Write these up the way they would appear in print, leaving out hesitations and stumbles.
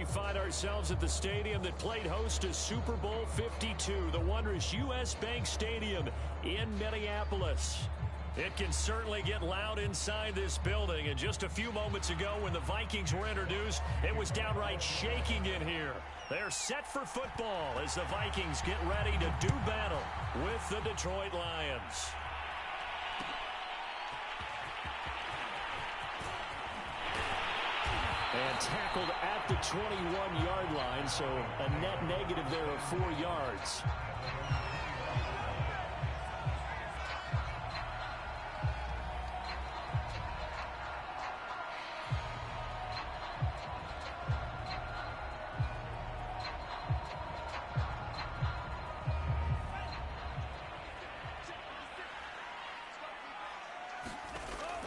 we find ourselves at the stadium that played host to Super Bowl 52, the wondrous U.S. Bank Stadium in Minneapolis. It can certainly get loud inside this building, and just a few moments ago when the Vikings were introduced, it was downright shaking in here. They're set for football as the Vikings get ready to do battle with the Detroit Lions. And tackled at the 21-yard line, so a net negative there of 4 yards.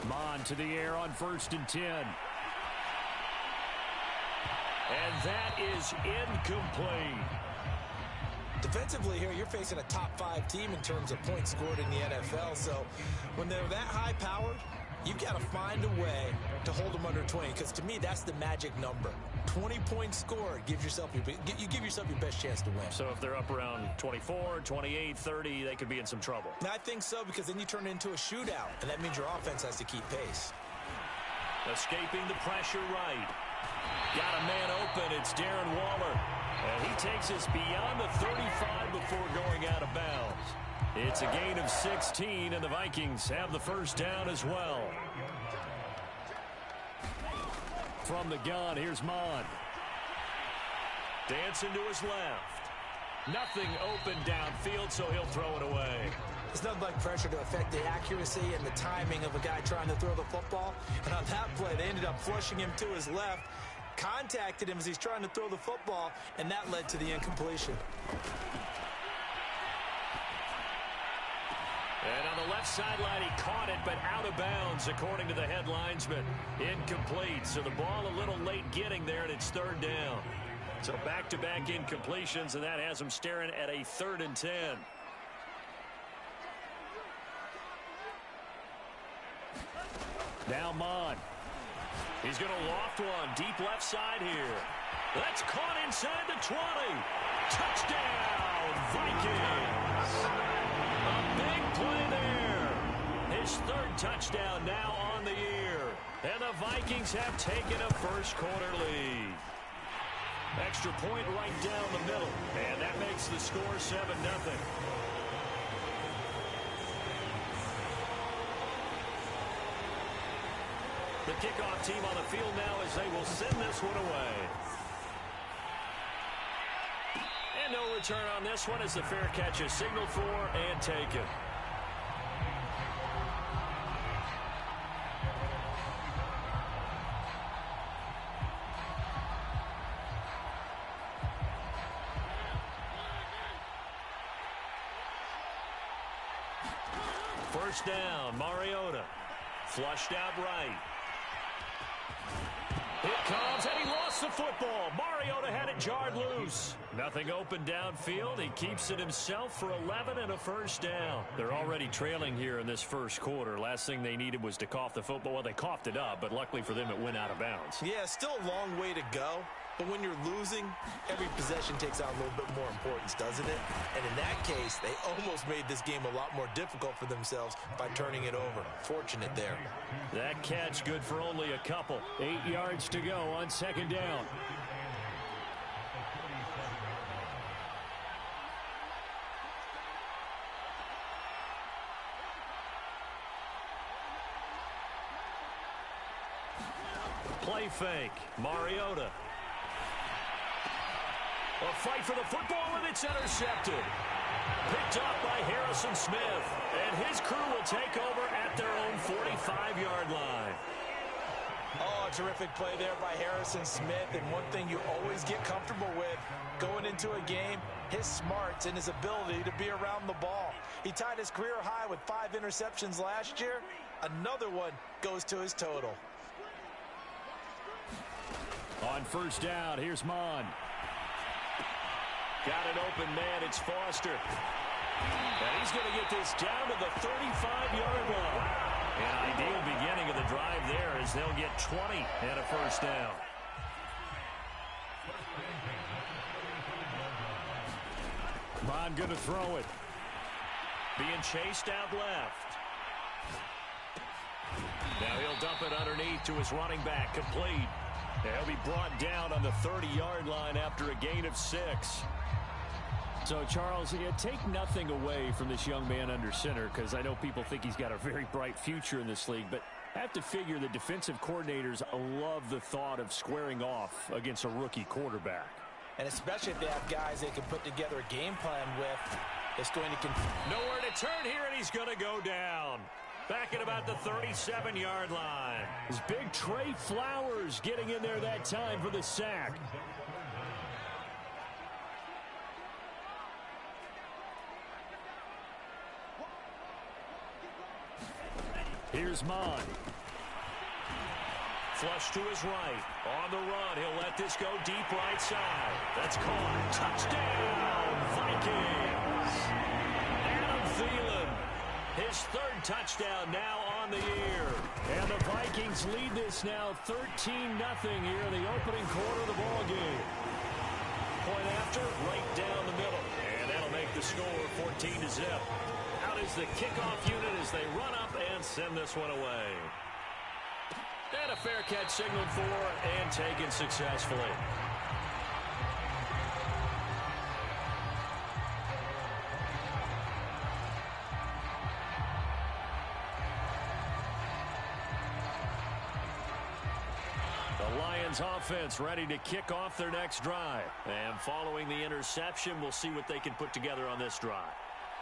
Mon to the air on 1st and 10. And that is incomplete. Defensively here, you're facing a top-5 team in terms of points scored in the NFL. So when they're that high-powered, you've got to find a way to hold them under 20. Because to me, that's the magic number. 20 points scored gives yourself you give yourself your best chance to win. So if they're up around 24, 28, 30, they could be in some trouble. And I think so, because then you turn it into a shootout, and that means your offense has to keep pace. Escaping the pressure right. Got a man open. It's Darren Waller. And he takes us beyond the 35 before going out of bounds. It's a gain of 16, and the Vikings have the first down as well. From the gun, here's Mon. Dancing to his left. Nothing open downfield, so he'll throw it away. It's nothing like pressure to affect the accuracy and the timing of a guy trying to throw the football. And on that play, they ended up flushing him to his left, contacted him as he's trying to throw the football, and that led to the incompletion. And on the left sideline, he caught it, but out of bounds, according to the head linesman. Incomplete, so the ball a little late getting there, and it's 3rd down. So back-to-back incompletions, and that has him staring at a 3rd and 10. Now Mon. He's going to loft one deep left side here. That's caught inside the 20. Touchdown, Vikings. A big play there. His 3rd touchdown now on the year. And the Vikings have taken a first-quarter lead. Extra point right down the middle. And that makes the score 7-0. The kickoff team on the field now as they will send this one away. And no return on this one as the fair catch is signaled for and taken. First down, Mariota. Flushed out right. It comes, and he lost the football. Mariota had it jarred loose. Nothing open downfield. He keeps it himself for 11 and a first down. They're already trailing here in this first quarter. Last thing they needed was to cough the football. Well, they coughed it up, but luckily for them, it went out of bounds. Yeah, still a long way to go. But when you're losing, every possession takes on a little bit more importance, doesn't it? And in that case, they almost made this game a lot more difficult for themselves by turning it over. Fortunate there. That catch good for only a couple. 8 yards to go on 2nd down. Play fake. Mariota. A fight for the football, and it's intercepted. Picked off by Harrison Smith. And his crew will take over at their own 45-yard line. Oh, a terrific play there by Harrison Smith. And one thing you always get comfortable with going into a game, his smarts and his ability to be around the ball. He tied his career high with 5 interceptions last year. Another one goes to his total. On first down, here's Mon. Got it open, man. It's Foster. And he's going to get this down to the 35-yard line. An ideal beginning of the drive there as they'll get 20 and a first down. time, going to throw it. Being chased out left. Now he'll dump it underneath to his running back, complete. He'll be brought down on the 30-yard line after a gain of 6. So, Charles, take nothing away from this young man under center, because I know people think he's got a very bright future in this league, but I have to figure the defensive coordinators love the thought of squaring off against a rookie quarterback. And especially if they have guys they can put together a game plan with, it's going to nowhere to turn here, and he's going to go down. Back at about the 37-yard line. His big Trey Flowers getting in there that time for the sack. Here's Mon. Flush to his right. On the run. He'll let this go deep right side. That's caught. Touchdown, Vikings. Adam Thielen. His third touchdown now on the year. And the Vikings lead this now 13-0 here in the opening quarter of the ball game. Point after, right down the middle. And that'll make the score 14-0. Out is the kickoff unit as they run up and send this one away. And a fair catch signaled for and taken successfully. The Lions offense ready to kick off their next drive. And following the interception, we'll see what they can put together on this drive.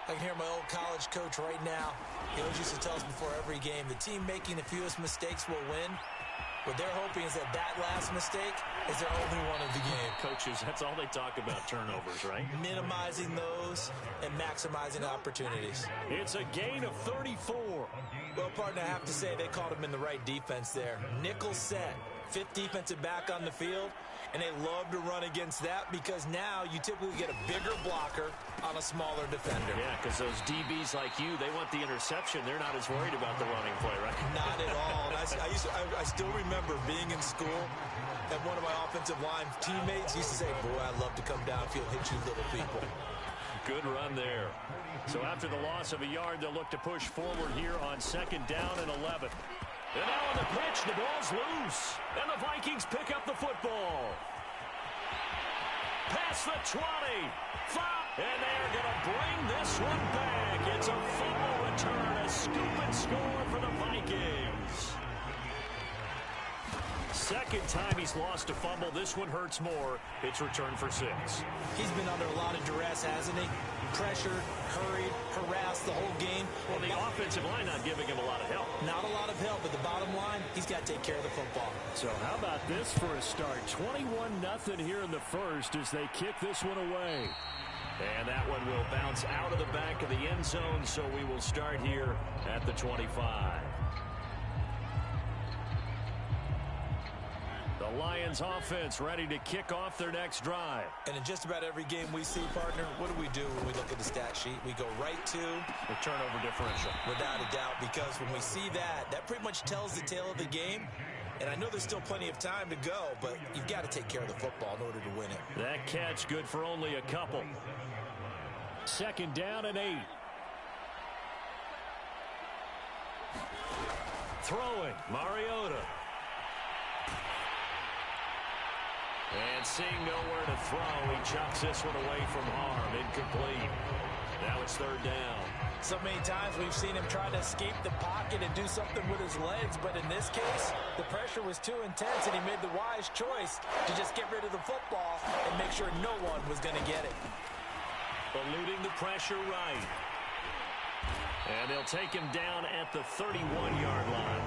I can hear my old college coach right now. He always used to tell us before every game, the team making the fewest mistakes will win. What they're hoping is that that last mistake is their only one of the game. Coaches, that's all they talk about, turnovers, right? Minimizing those and maximizing opportunities. It's a gain of 34. Well, partner, I have to say they caught him in the right defense there. Nickel set, fifth defensive back on the field, and they love to run against that because now you typically get a bigger blocker on a smaller defender. Yeah, because those DBs like you, they want the interception. They're not as worried about the running play, right? Not at all. I still remember being in school, and one of my offensive line teammates used to say, boy, I'd love to come downfield, hit you little people. Good run there. So after the loss of a yard, they'll look to push forward here on 2nd down and 11. And now on the pitch, the ball's loose. And the Vikings pick up the football. Past the 20. And they're going to bring this one back. It's a fumble return, a scoop and score for the Vikings. Second time he's lost a fumble. This one hurts more. It's returned for 6. He's been under a lot of duress, hasn't he? Pressured, hurried, harassed the whole game. Well, the offensive line not giving him a lot of help. Not a lot of help, but the bottom line, he's got to take care of the football. So how about this for a start? 21-0 here in the first as they kick this one away. And that one will bounce out of the back of the end zone, so we will start here at the 25. The Lions offense ready to kick off their next drive. And in just about every game we see, partner, what do we do when we look at the stat sheet? We go right to the turnover differential. Without a doubt, because when we see that, that pretty much tells the tale of the game. And I know there's still plenty of time to go, but you've got to take care of the football in order to win it. That catch good for only a couple. 2nd down and 8. Throwing, Mariota. And seeing nowhere to throw, he chucks this one away from harm. Incomplete. Now it's 3rd down. So many times we've seen him try to escape the pocket and do something with his legs, but in this case, the pressure was too intense, and he made the wise choice to just get rid of the football and make sure no one was going to get it. Eluding the pressure right. And they'll take him down at the 31-yard line.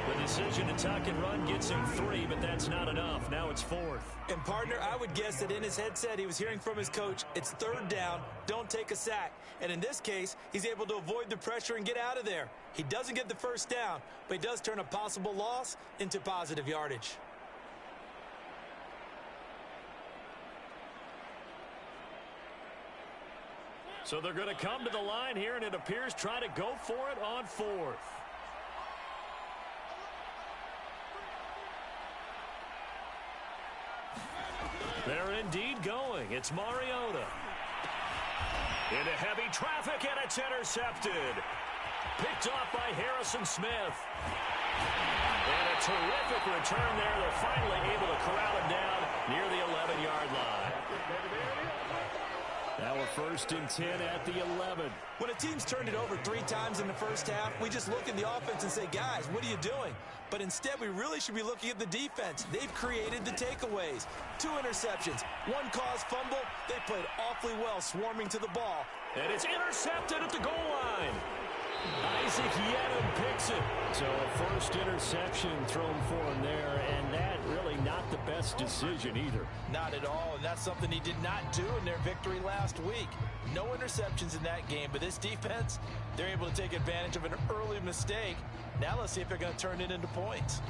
The decision to tuck and run gets him 3, but that's not enough. Now it's 4th. And, partner, I would guess that in his headset he was hearing from his coach, it's 3rd down, don't take a sack. And in this case, he's able to avoid the pressure and get out of there. He doesn't get the 1st down, but he does turn a possible loss into positive yardage. So they're going to come to the line here, and it appears try to go for it on 4th. They're indeed going. It's Mariota. Into heavy traffic, and it's intercepted. Picked off by Harrison Smith. And a terrific return there. They're finally able to corral him down near the 11-yard line. Now we're 1st and 10 at the 11. When a team's turned it over 3 times in the first half, we just look at the offense and say, guys, what are you doing? But instead, we really should be looking at the defense. They've created the takeaways. 2 interceptions, 1 caused fumble. They played awfully well swarming to the ball. And it's intercepted at the goal line. Isaac Yedem picks it. So a first interception thrown for him there, and that really not the best decision either. Not at all, and that's something he did not do in their victory last week. No interceptions in that game, but this defense, they're able to take advantage of an early mistake. Now let's see if they're going to turn it into points.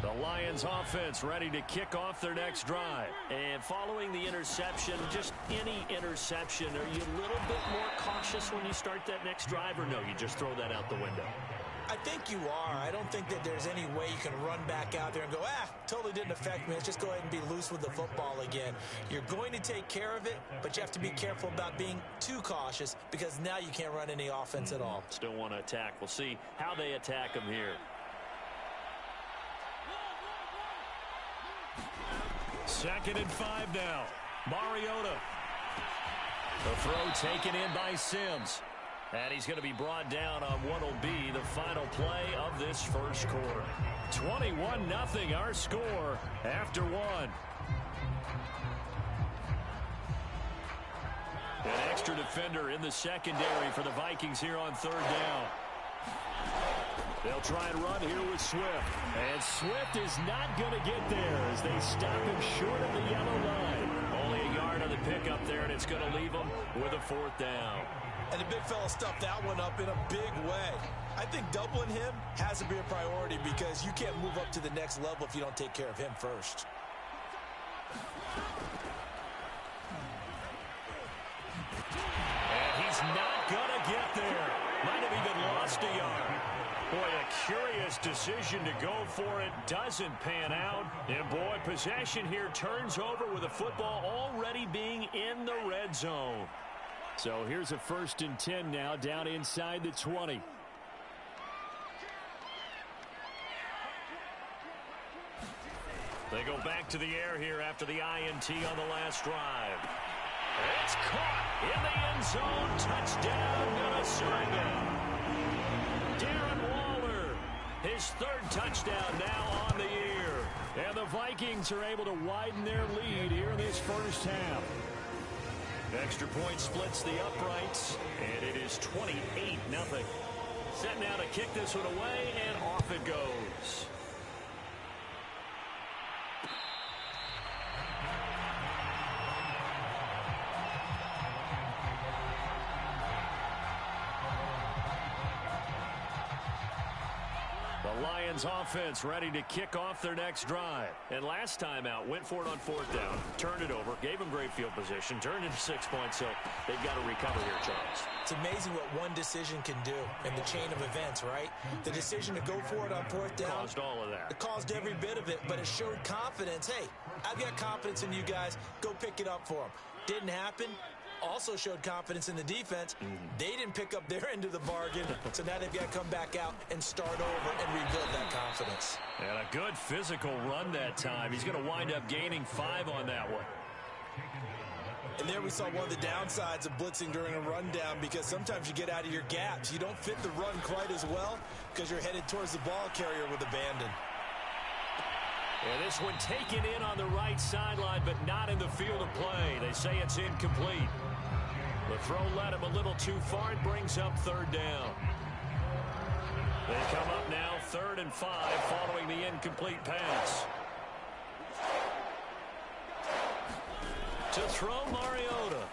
The Lions offense ready to kick off their next drive. And following the interception, just any interception, are you a little bit more cautious when you start that next drive, or no, you just throw that out the window? I think you are. I don't think that there's any way you can run back out there and go, totally didn't affect me. Let's just go ahead and be loose with the football again. You're going to take care of it, but you have to be careful about being too cautious because now you can't run any offense at all. Still want to attack. We'll see how they attack them here. 2nd and 5 now. Mariota. The throw taken in by Sims. And he's going to be brought down on what will be the final play of this first quarter. 21-0 our score after 1. An extra defender in the secondary for the Vikings here on 3rd down. They'll try and run here with Swift. And Swift is not going to get there as they stop him short of the yellow line. Only a yard on the pickup there, and it's going to leave him with a 4th down. And the big fella stuffed that one up in a big way. I think doubling him has to be a priority because you can't move up to the next level if you don't take care of him first. And he's not going to get there. Might have even lost a yard. Boy, a curious decision to go for it. Doesn't pan out. And boy, possession here turns over with the football already being in the red zone. So here's a 1st and 10 now down inside the 20. They go back to the air here after the INT on the last drive. It's caught in the end zone. Touchdown, Minnesota. Darren Waller, his 3rd touchdown now on the year. And the Vikings are able to widen their lead here in this first half. Extra point splits the uprights, and it is 28-0. Set now to kick this one away, and off it goes. The Lions offense ready to kick off their next drive. And last time out, went for it on 4th down, turned it over, gave them great field position, turned into 6 points, so they've got to recover here, Charles. It's amazing what one decision can do in the chain of events, right? The decision to go for it on 4th down. Caused all of that. It caused every bit of it, but it showed confidence. Hey, I've got confidence in you guys. Go pick it up for them. Didn't happen. Also showed confidence in the defense. They didn't pick up their end of the bargain, so now they've got to come back out and start over and rebuild that confidence. And a good physical run that time. He's going to wind up gaining 5 on that one. And there we saw one of the downsides of blitzing during a rundown because sometimes you get out of your gaps. You don't fit the run quite as well because you're headed towards the ball carrier with abandon. And this one taken in on the right sideline, but not in the field of play. They say it's incomplete. The throw led him a little too far. It brings up 3rd down. They come up now 3rd and 5 following the incomplete pass. To throw Mariota.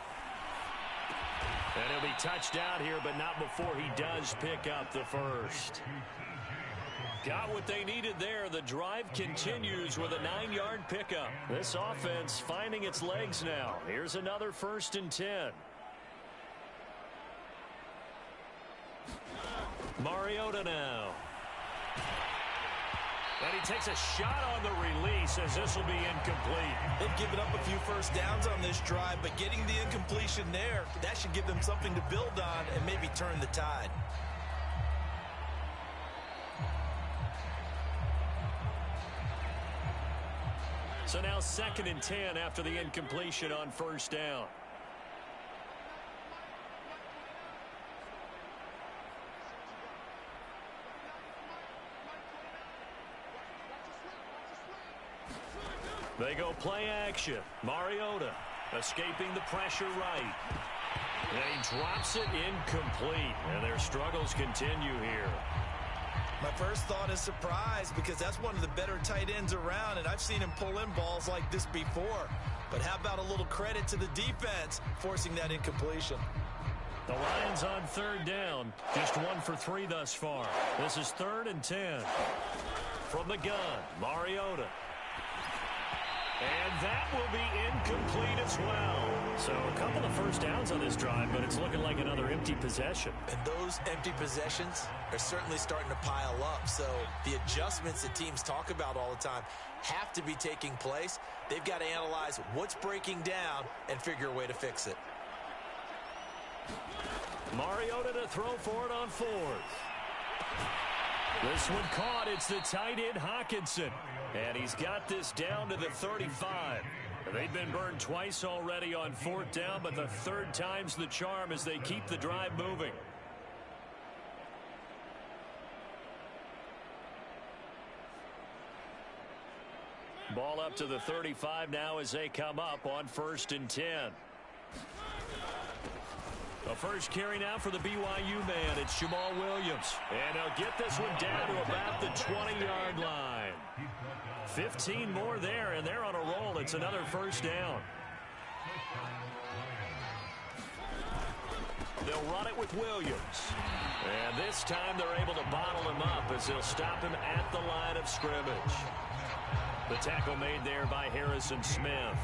And he'll be touched out here, but not before he does pick up the 1st. Got what they needed there. The drive continues with a 9-yard pickup. This offense finding its legs now. Here's another 1st and 10. Mariota now. And he takes a shot on the release as this will be incomplete. They've given up a few first downs on this drive, but getting the incompletion there, that should give them something to build on and maybe turn the tide. So now 2nd and 10 after the incompletion on first down. They go play action. Mariota escaping the pressure right. And he drops it incomplete. And their struggles continue here. My first thought is surprise because that's one of the better tight ends around, and I've seen him pull in balls like this before. But how about a little credit to the defense forcing that incompletion? The Lions on 3rd down. Just 1 for 3 thus far. This is 3rd and 10. From the gun, Mariota. And that will be incomplete as well. So a couple of first downs on this drive, but it's looking like another empty possession. And those empty possessions are certainly starting to pile up. So the adjustments that teams talk about all the time have to be taking place. They've got to analyze what's breaking down and figure a way to fix it. Mariota to throw for it on 4th. This one caught. It's the tight end Hockenson. And he's got this down to the 35. They've been burned twice already on 4th down, but the 3rd time's the charm as they keep the drive moving. Ball up to the 35 now as they come up on 1st and 10. The first carry now for the BYU man. It's Jamal Williams. And he'll get this one down to about the 20-yard line. 15 more there, and they're on a roll. It's another first down. They'll run it with Williams. And this time they're able to bottle him up as they'll stop him at the line of scrimmage. The tackle made there by Harrison Smith.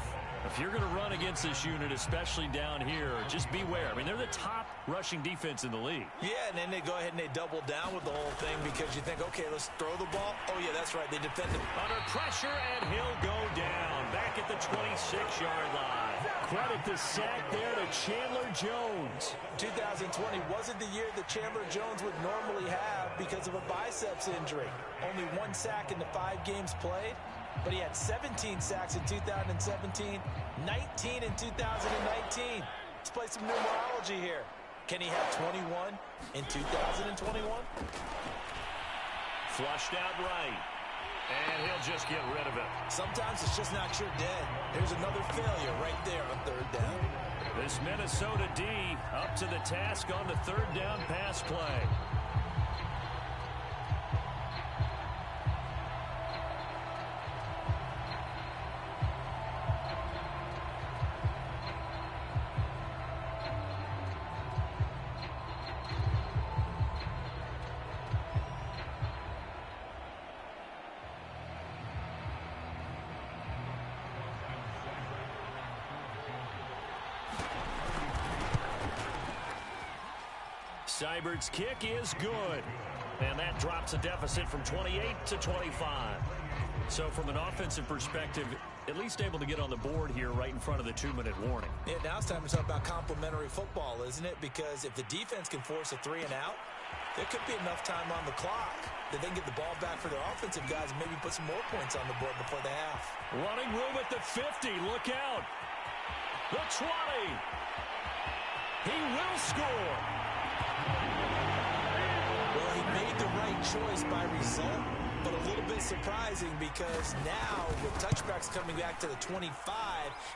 If you're going to run against this unit, especially down here, just beware. I mean, they're the top rushing defense in the league. Yeah, and then they go ahead and they double down with the whole thing because you think, okay, let's throw the ball. Oh, yeah, that's right. They defend him. Under pressure, and he'll go down back at the 26-yard line. Credit the sack there to Chandler Jones. 2020 wasn't the year that Chandler Jones would normally have because of a biceps injury. Only 1 sack in the 5 games played. But he had 17 sacks in 2017, 19 in 2019. Let's play some numerology here. Can he have 21 in 2021? Flushed out right. And he'll just get rid of it. Sometimes it's just not your dead. Here's another failure right there on 3rd down. This Minnesota D up to the task on the 3rd down pass play. Seibert's kick is good. And that drops a deficit from 28 to 25. So from an offensive perspective, at least able to get on the board here right in front of the 2-minute warning. Yeah, now it's time to talk about complementary football, isn't it? Because if the defense can force a 3 and out, there could be enough time on the clock that they can get the ball back for their offensive guys and maybe put some more points on the board before the half. Running room at the 50. Look out. The 20. He will score. Well, he made the right choice by result, but a little bit surprising because now with touchbacks coming back to the 25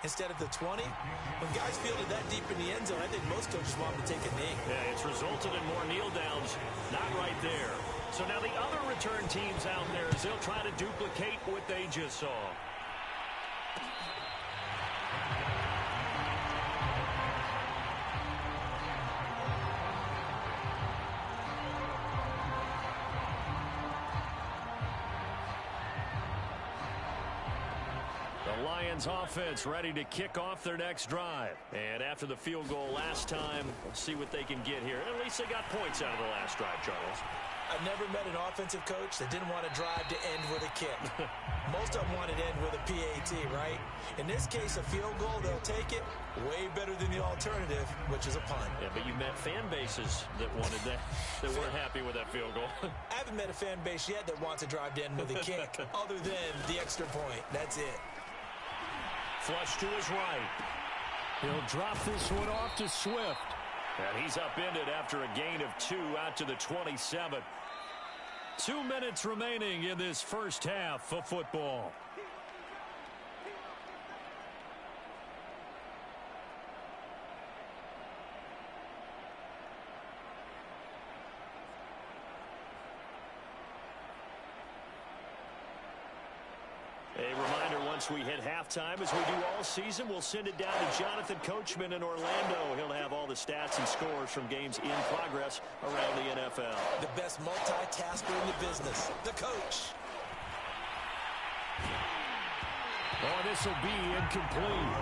instead of the 20, when guys field it that deep in the end zone, I think most coaches want them to take a knee. Yeah, it's resulted in more kneel downs. Not right there. So now the other return teams out there as they'll try to duplicate what they just saw. Lions offense ready to kick off their next drive. And after the field goal last time, we'll see what they can get here. At least they got points out of the last drive, Charles. I've never met an offensive coach that didn't want to drive to end with a kick. Most of them wanted to end with a PAT, right? In this case, a field goal, they'll take it. Way better than the alternative, which is a punt. Yeah, but you met fan bases that wanted that, that weren't happy with that field goal. I haven't met a fan base yet that wants to drive to end with a kick, other than the extra point. That's it. Flush to his right. He'll drop this one off to Swift. And he's upended after a gain of 2 out to the 27. 2 minutes remaining in this first half of football. A reminder, once we hit halftime, as we do all season, we'll send it down to Jonathan Coachman in Orlando. He'll have all the stats and scores from games in progress around the NFL. The best multitasker in the business, the coach. Oh, this will be incomplete.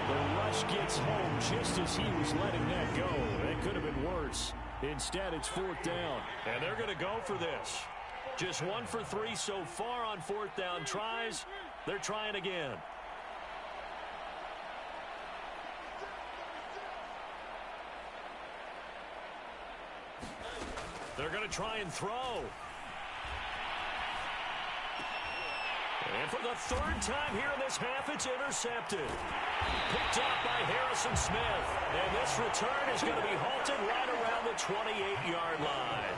The rush gets home just as he was letting that go. That could have been worse. Instead, it's 4th down. And they're going to go for this. Just 1 for 3 so far on 4th down tries. They're trying again. They're going to try and throw. And for the 3rd time here in this half, it's intercepted. Picked up by Harrison Smith. And this return is going to be halted right around the 28-yard line.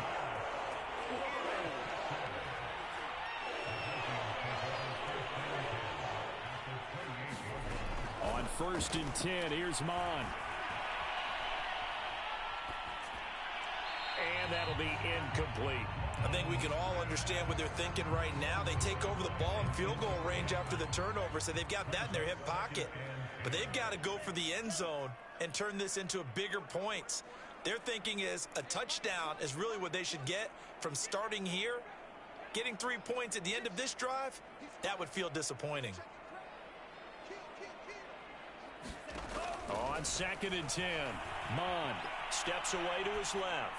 On 1st and 10, here's Mon. And that'll be incomplete. I think we can all understand what they're thinking right now. They take over the ball in field goal range after the turnover, so they've got that in their hip pocket. But they've got to go for the end zone and turn this into bigger points. Their thinking is a touchdown is really what they should get from starting here. Getting 3 points at the end of this drive, that would feel disappointing. On 2nd and 10, Mond steps away to his left.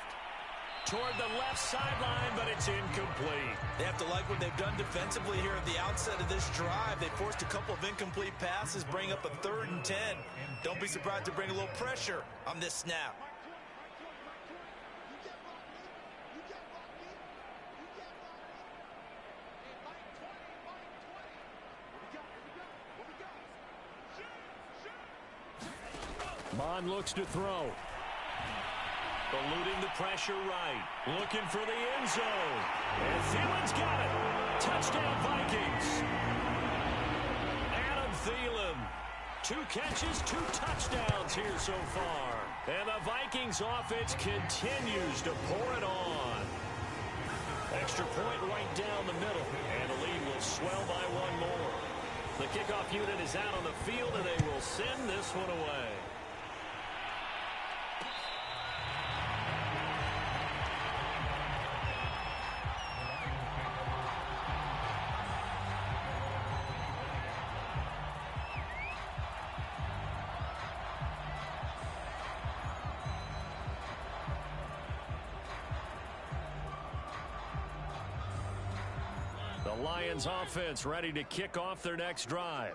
Toward the left sideline, but it's incomplete. They have to like what they've done defensively here at the outset of this drive. They forced a couple of incomplete passes, bring up a 3rd and 10. Don't be surprised to bring a little pressure on this snap. Mond looks to throw. Eluding the pressure right. Looking for the end zone. And Thielen's got it. Touchdown, Vikings. Adam Thielen. 2 catches, 2 touchdowns here so far. And the Vikings offense continues to pour it on. Extra point right down the middle. And the lead will swell by 1 more. The kickoff unit is out on the field, and they will send this one away. The Lions offense ready to kick off their next drive.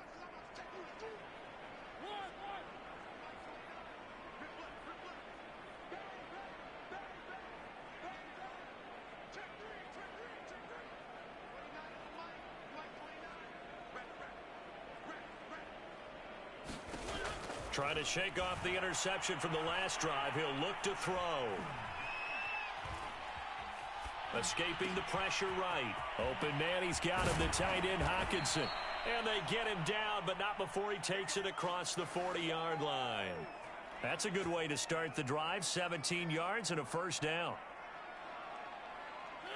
Trying to shake off the interception from the last drive. He'll look to throw. Escaping the pressure right. Open man, he's got him, the tight end Hockenson. And they get him down, but not before he takes it across the 40-yard line. That's a good way to start the drive. 17 yards and a 1st down.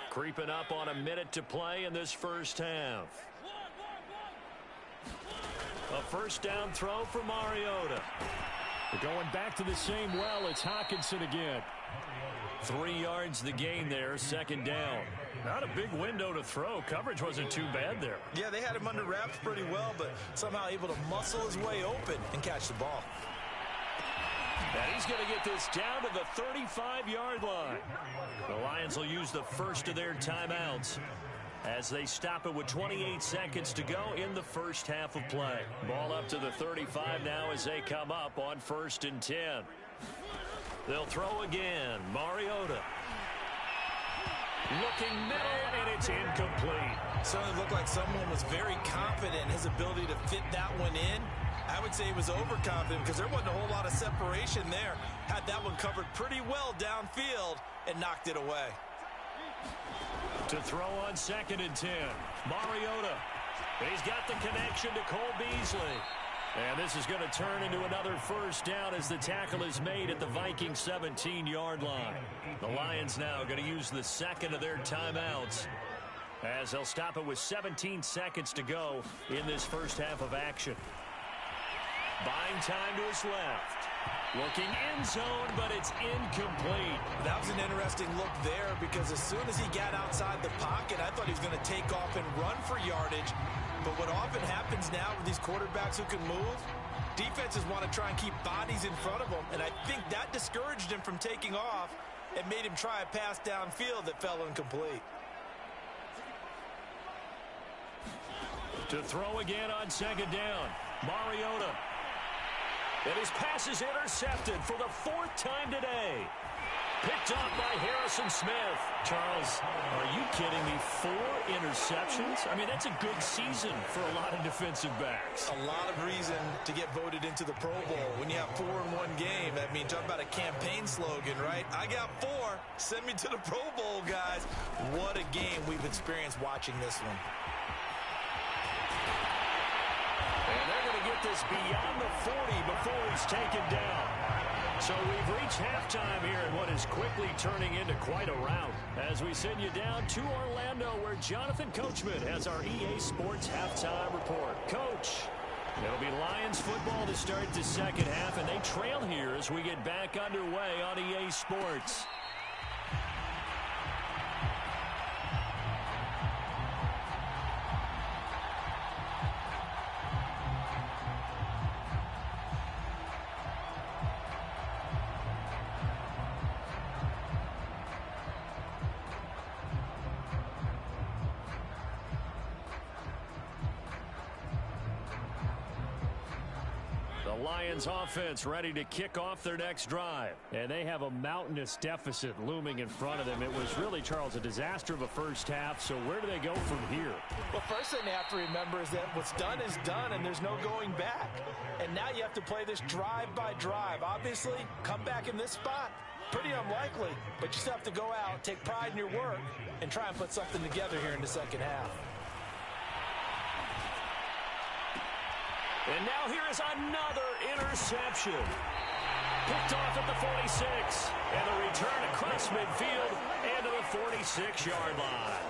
Creeping up on a minute to play in this first half. A 1st down throw for Mariota. Going back to the same well, it's Hawkinson again. 3 yards the gain there, second down. Not a big window to throw. Coverage wasn't too bad there. Yeah, they had him under wraps pretty well, but somehow able to muscle his way open and catch the ball. And he's going to get this down to the 35-yard line. The Lions will use the first of their timeouts as they stop it with 28 seconds to go in the first half of play. Ball up to the 35 now as they come up on 1st and 10. They'll throw again. Mariota. Looking middle, and it's incomplete. Certainly looked like someone was very confident in his ability to fit that one in. I would say he was overconfident because there wasn't a whole lot of separation there. Had that one covered pretty well downfield and knocked it away. To throw on 2nd and 10. Mariota. He's got the connection to Cole Beasley. And this is going to turn into another first down as the tackle is made at the Vikings 17-yard line. The Lions now going to use the second of their timeouts as they'll stop it with 17 seconds to go in this first half of action. Buying time to his left. Looking end zone, but it's incomplete. That was an interesting look there because as soon as he got outside the pocket, I thought he was going to take off and run for yardage. But what often happens now with these quarterbacks who can move, defenses want to try and keep bodies in front of them. And I think that discouraged him from taking off and made him try a pass downfield that fell incomplete. To throw again on 2nd down. Mariota. And his pass is intercepted for the 4th time today. Picked off by Harrison Smith. Charles, are you kidding me? 4 interceptions? I mean, that's a good season for a lot of defensive backs. A lot of reason to get voted into the Pro Bowl. When you have 4 in one game, I mean, talk about a campaign slogan, right? I got 4. Send me to the Pro Bowl, guys. What a game we've experienced watching this one. And they're going to get this beyond the 40 before he's taken down. So we've reached halftime here in what is quickly turning into quite a rout as we send you down to Orlando where Jonathan Coachman has our EA Sports Halftime Report. Coach, it'll be Lions football to start the second half, and they trail here as we get back underway on EA Sports. Lions offense ready to kick off their next drive. And they have a mountainous deficit looming in front of them. It was really, Charles, a disaster of a first half. So where do they go from here? Well, first thing they have to remember is that what's done is done and there's no going back. And now you have to play this drive by drive. Obviously, come back in this spot. Pretty unlikely, but you still have to go out, take pride in your work, and try and put something together here in the second half. And now here is another interception. Picked off at the 46. And the return across midfield and to the 46-yard line.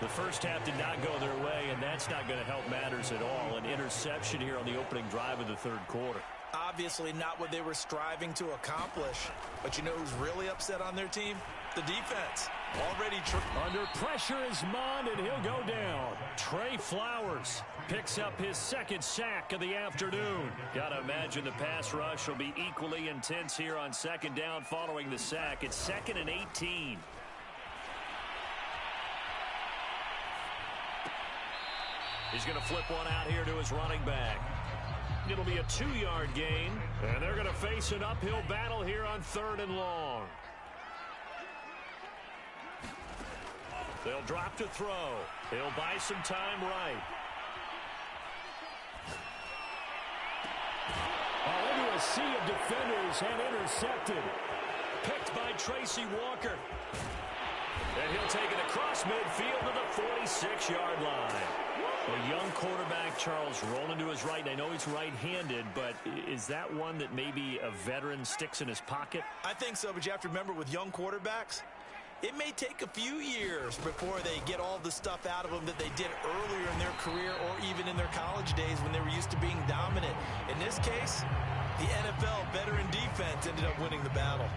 The first half did not go their way, and that's not going to help matters at all. An interception here on the opening drive of the third quarter. Obviously not what they were striving to accomplish. But you know who's really upset on their team? The defense. Already under pressure is Mond, and he'll go down. Trey Flowers picks up his second sack of the afternoon. Gotta imagine the pass rush will be equally intense here on second down following the sack. It's 2nd and 18. He's going to flip one out here to his running back. It'll be a 2-yard gain, and they're going to face an uphill battle here on 3rd and long. They'll drop to throw. He'll buy some time right. Into a sea of defenders and intercepted. Picked by Tracy Walker. And he'll take it across midfield to the 46-yard line. A young quarterback, Charles, rolling to his right. And I know he's right-handed, but is that one that maybe a veteran sticks in his pocket? I think so, but you have to remember with young quarterbacks, it may take a few years before they get all the stuff out of them that they did earlier in their career or even in their college days when they were used to being dominant. In this case, The NFL veteran defense ended up winning the battle.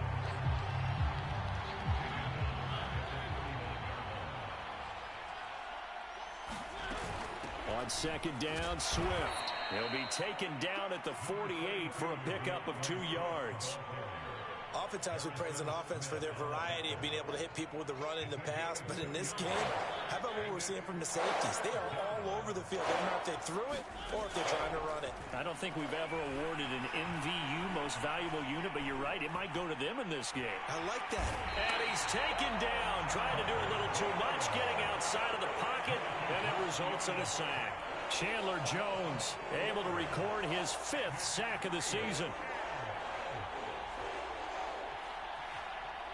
On second down, Swift. He'll be taken down at the 48 for a pickup of 2 yards. Oftentimes we praise an offense for their variety of being able to hit people with the run in the pass, but in this game, how about what we're seeing from the safeties? They are all over the field. They don't know if they threw it or if they're trying to run it. I don't think we've ever awarded an MVU, most valuable unit, but you're right, it might go to them in this game. I like that. And he's taken down, trying to do a little too much, getting outside of the pocket, and it results in a sack. Chandler Jones able to record his 5th sack of the season.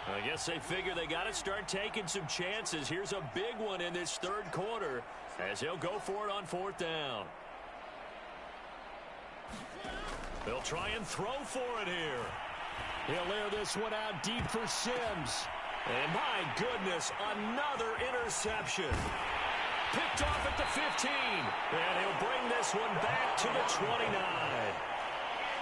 I guess they figure they got to start taking some chances. Here's a big one in this 3rd quarter as he'll go for it on 4th down. They'll try and throw for it here. He'll air this one out deep for Sims. And my goodness, another interception. Picked off at the 15. And he'll bring this one back to the 29.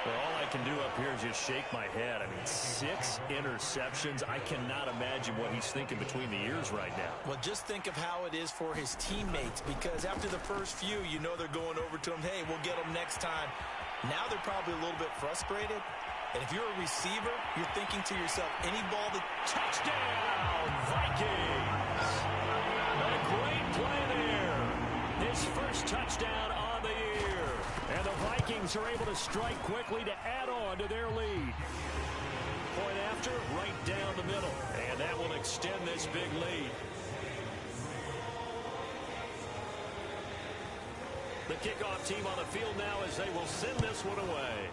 Well, all I can do up here is just shake my head. I mean, 6 interceptions. I cannot imagine what he's thinking between the ears right now. Well, just think of how it is for his teammates, because after the first few, you know they're going over to him, hey, we'll get them next time. Now they're probably a little bit frustrated. And if you're a receiver, you're thinking to yourself, any ball that... Touchdown, Vikings! What a great play there. His first touchdown on the year. And the Vikings are able to strike quickly to add on to their lead. Point after, right down the middle. And that will extend this big lead. The kickoff team on the field now as they will send this one away.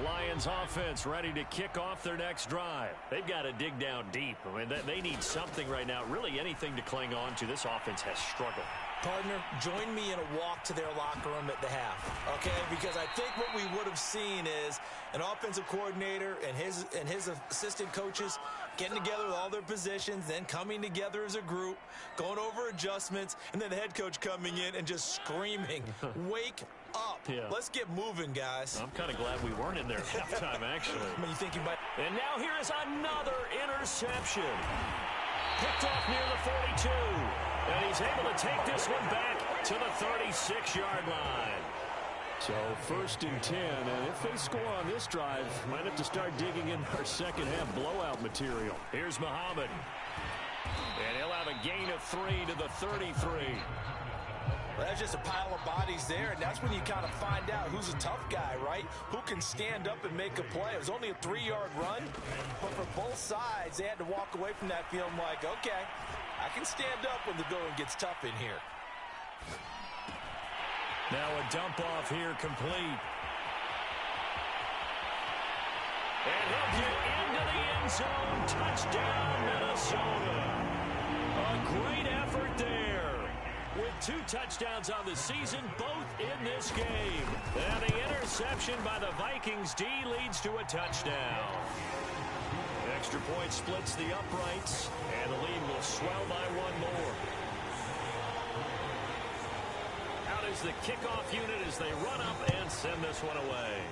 Lions offense ready to kick off their next drive. They've got to dig down deep. I mean, they need something right now, really anything to cling on to. This offense has struggled. Partner, join me in a walk to their locker room at the half, okay? Because I think what we would have seen is an offensive coordinator and his assistant coaches getting together with all their positions, then coming together as a group, going over adjustments, and then the head coach coming in and just screaming, wake up. Yeah. Let's get moving, guys. I'm kind of glad we weren't in there at halftime, actually. I mean, you think you might... And now here is another interception. Picked off near the 42. And he's able to take this one back to the 36-yard line. So 1st and 10, and if they score on this drive, might have to start digging in our second half blowout material. Here's Muhammad. And he'll have a gain of 3 to the 33. Well, that's just a pile of bodies there, and that's when you kind of find out who's a tough guy, right? Who can stand up and make a play. It was only a 3-yard run, but for both sides, they had to walk away from that feeling like, okay, I can stand up when the going gets tough in here. Now a dump off here complete. And he'll get into the end zone. Touchdown, Minnesota. A great effort there. With 2 touchdowns on the season, both in this game. And the interception by the Vikings D leads to a touchdown. Extra point splits the uprights, and the lead will swell by 1 more. Out is the kickoff unit as they run up and send this one away.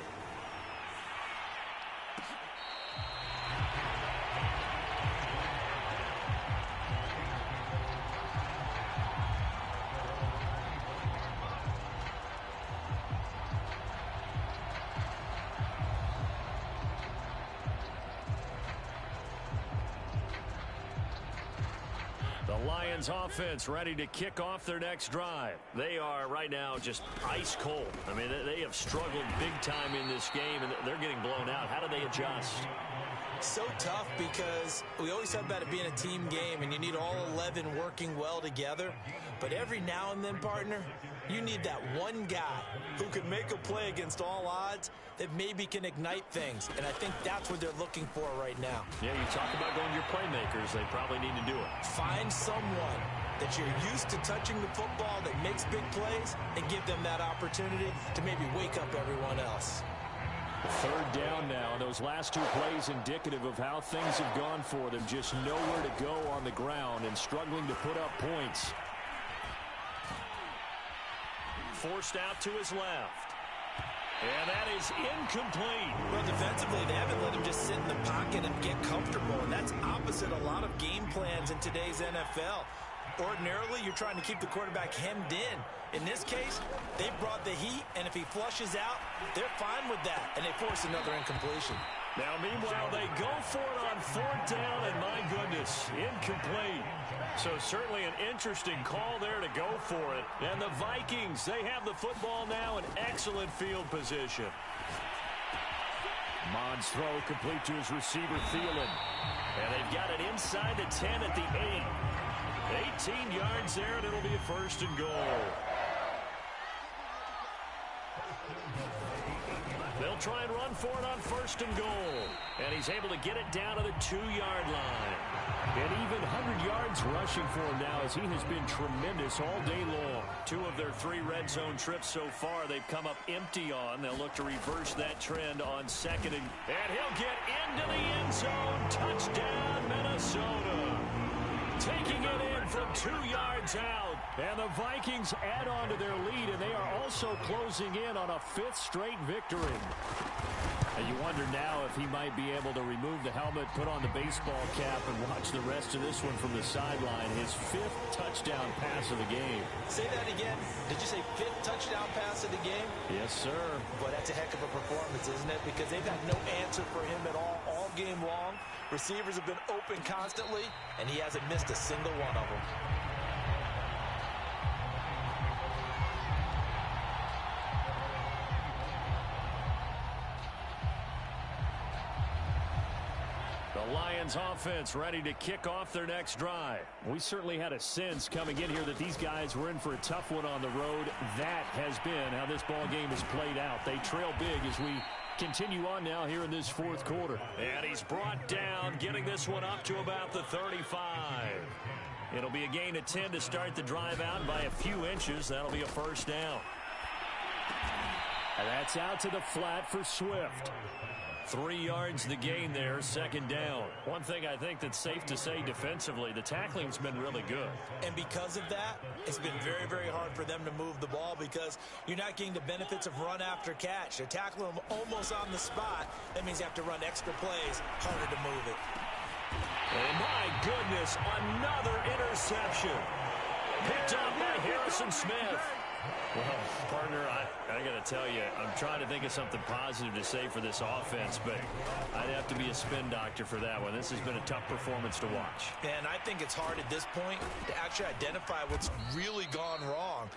Lions offense ready to kick off their next drive. They are right now just ice cold. I mean, they have struggled big time in this game, and they're getting blown out. How do they adjust? So tough, because we always talk about it being a team game, and you need all 11 working well together. But every now and then, partner, you need that one guy who can make a play against all odds that maybe can ignite things. And I think that's what they're looking for right now. Yeah, you talk about going to your playmakers. They probably need to do it. Find someone that you're used to touching the football that makes big plays and give them that opportunity to maybe wake up everyone else. Third down now, and those last two plays indicative of how things have gone for them. Just nowhere to go on the ground and struggling to put up points. Forced out to his left. And that is incomplete. Well, defensively, they haven't let him just sit in the pocket and get comfortable, and that's opposite a lot of game plans in today's NFL. Ordinarily, you're trying to keep the quarterback hemmed in. In this case, they brought the heat, and if he flushes out, they're fine with that, and they force another incompletion. Now, meanwhile, they go for it on fourth down, and my goodness, incomplete. So certainly an interesting call there to go for it. And the Vikings, they have the football now in excellent field position. Mond's throw complete to his receiver, Thielen. And they've got it inside the 10 at the 8. 18 yards there, and it'll be a first and goal. They'll try and run for it on first and goal. And he's able to get it down to the 2-yard line. And even 100 yards rushing for him now, as he has been tremendous all day long. 2 of their 3 red zone trips so far they've come up empty on. They'll look to reverse that trend on second. And he'll get into the end zone. Touchdown, Minnesota. Taking it in from 2 yards out. And the Vikings add on to their lead, and they are also closing in on a 5th straight victory. And you wonder now if he might be able to remove the helmet, put on the baseball cap, and watch the rest of this one from the sideline. His 5th touchdown pass of the game. Say that again. Did you say 5th touchdown pass of the game? Yes, sir. Boy, that's a heck of a performance, isn't it? Because they've had no answer for him at all game long. Receivers have been open constantly, and he hasn't missed a single one of them. The Lions offense ready to kick off their next drive. We certainly had a sense coming in here that these guys were in for a tough one on the road. That has been how this ball game has played out. They trail big as we continue on now here in this 4th quarter. And he's brought down, getting this one up to about the 35. It'll be a gain of 10 to start the drive out by a few inches. That'll be a first down. And that's out to the flat for Swift. 3 yards the gain there, second down. One thing I think that's safe to say defensively, the tackling's been really good. And because of that, it's been very, very hard for them to move the ball because you're not getting the benefits of run after catch. They're tackling them almost on the spot. That means you have to run extra plays, harder to move it. And my goodness, another interception. Picked up by Harrison Smith. Well, partner, I got to tell you, I'm trying to think of something positive to say for this offense, but I'd have to be a spin doctor for that one. This has been a tough performance to watch. And I think it's hard at this point to actually identify what's really gone wrong.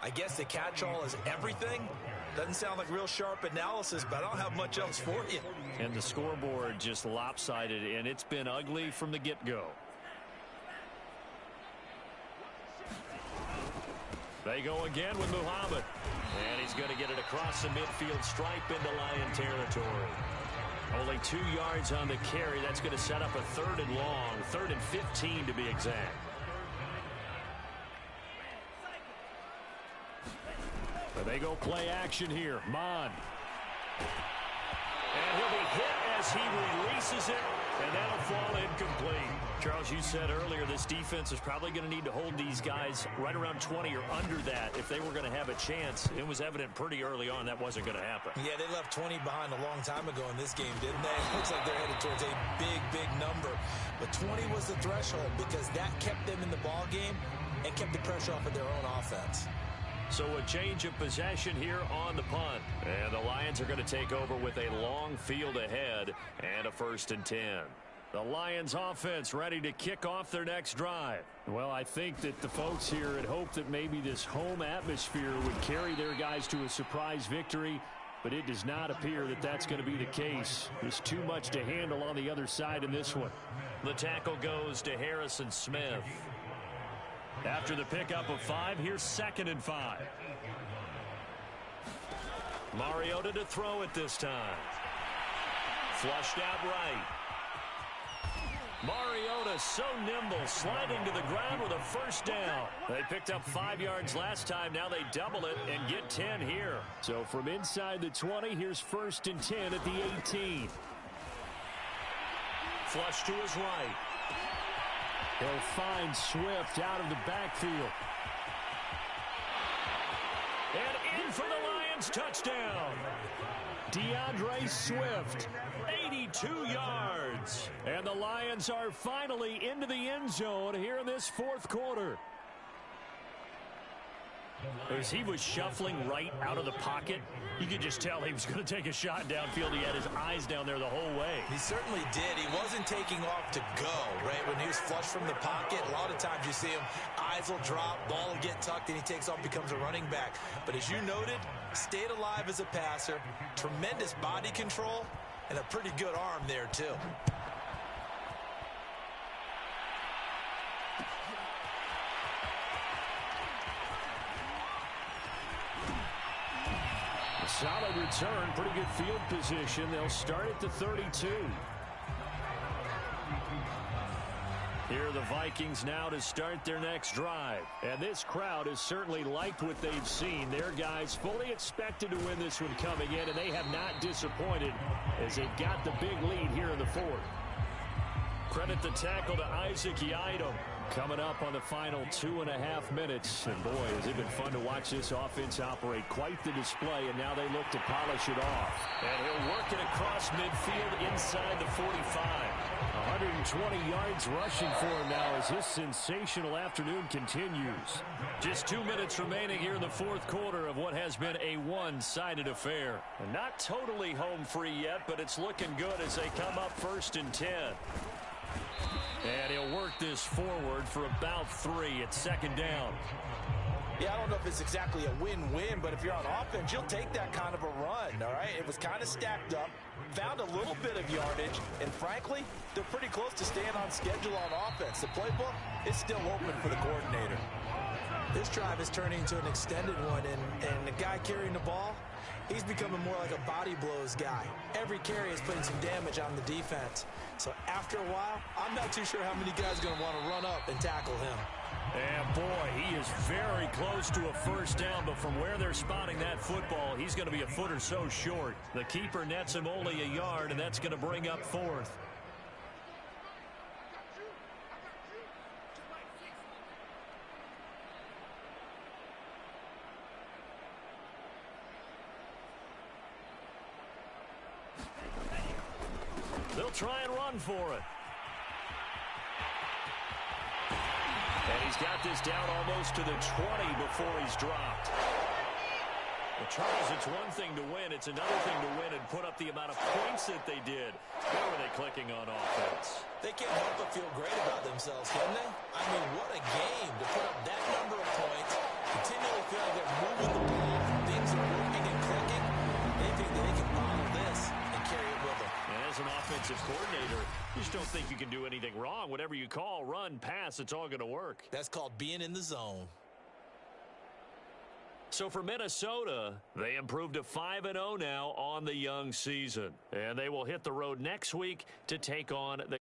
I guess the catch-all is everything. Doesn't sound like real sharp analysis, but I don't have much else for you. And the scoreboard just lopsided, and it's been ugly from the get-go. They go again with Muhammad. And he's going to get it across the midfield stripe into Lion territory. Only 2 yards on the carry. That's going to set up a 3rd and long. 3rd and 15 to be exact. But they go play action here. Mon. And he'll be hit as he releases it. And that'll fall incomplete. Charles, you said earlier this defense is probably going to need to hold these guys right around 20 or under that if they were going to have a chance. It was evident pretty early on that wasn't going to happen. Yeah, they left 20 behind a long time ago in this game, didn't they? It looks like they're headed towards a big, big number. But 20 was the threshold because that kept them in the ball game and kept the pressure off of their own offense. So a change of possession here on the punt. And the Lions are going to take over with a long field ahead and a 1st and 10. The Lions offense ready to kick off their next drive. Well, I think that the folks here had hoped that maybe this home atmosphere would carry their guys to a surprise victory, but it does not appear that that's going to be the case. There's too much to handle on the other side in this one. The tackle goes to Harrison Smith. After the pickup of 5, here's 2nd and 5. Mariota to throw it this time. Flushed out right. Mariota Minnesota so nimble, sliding to the ground with a first down. They picked up 5 yards last time. Now they double it and get 10 here. So from inside the 20, here's 1st and 10 at the 18. Flush to his right. He'll find Swift out of the backfield. And in for the Lions touchdown. DeAndre Swift, 82 yards. And the Lions are finally into the end zone here in this 4th quarter. As he was shuffling right out of the pocket, you could just tell he was going to take a shot downfield. He had his eyes down there the whole way. He certainly did. He wasn't taking off to go, right? When he was flushed from the pocket, a lot of times you see him, eyes will drop, ball will get tucked, and he takes off, becomes a running back. But as you noted, stayed alive as a passer, tremendous body control, and a pretty good arm there, too. Solid return, pretty good field position. They'll start at the 32. Here are the Vikings now to start their next drive. And this crowd has certainly liked what they've seen. Their guys fully expected to win this one coming in, and they have not disappointed as they've got the big lead here in the 4th. Credit the tackle to Isaac Yiadom. Coming up on the final 2.5 minutes. And boy, has it been fun to watch this offense operate. Quite the display, and now they look to polish it off. And he'll work it across midfield inside the 45. 120 yards rushing for him now as this sensational afternoon continues. Just 2 minutes remaining here in the 4th quarter of what has been a one-sided affair. And not totally home free yet, but it's looking good as they come up 1st and 10. And he'll work this forward for about 3 at 2nd down. Yeah, I don't know if it's exactly a win-win, but if you're on offense, you'll take that kind of a run, all right? It was kind of stacked up, found a little bit of yardage, and frankly, they're pretty close to staying on schedule on offense. The playbook is still open for the coordinator. This drive is turning into an extended one, and the guy carrying the ball, he's becoming more like a body blows guy. Every carry is putting some damage on the defense. So after a while, I'm not too sure how many guys are going to want to run up and tackle him. And boy, he is very close to a first down, but from where they're spotting that football, he's going to be a foot or so short. The keeper nets him only a yard, and that's going to bring up 4th. They'll try and run for it. And he's got this down almost to the 20 before he's dropped. Well, Charles, it's one thing to win. It's another thing to win and put up the amount of points that they did. Where were they clicking on offense? They can't help but feel great about themselves, can they? I mean, what a game to put up that number of points, continually feel like they're moving the ball, things are working and clicking. They think that they can bottle this and carry it with them. And as an offensive coordinator, you just don't think you can do anything wrong. Whatever you call, run, pass, it's all going to work. That's called being in the zone. So for Minnesota, they improved to 5-0 now on the young season. And they will hit the road next week to take on the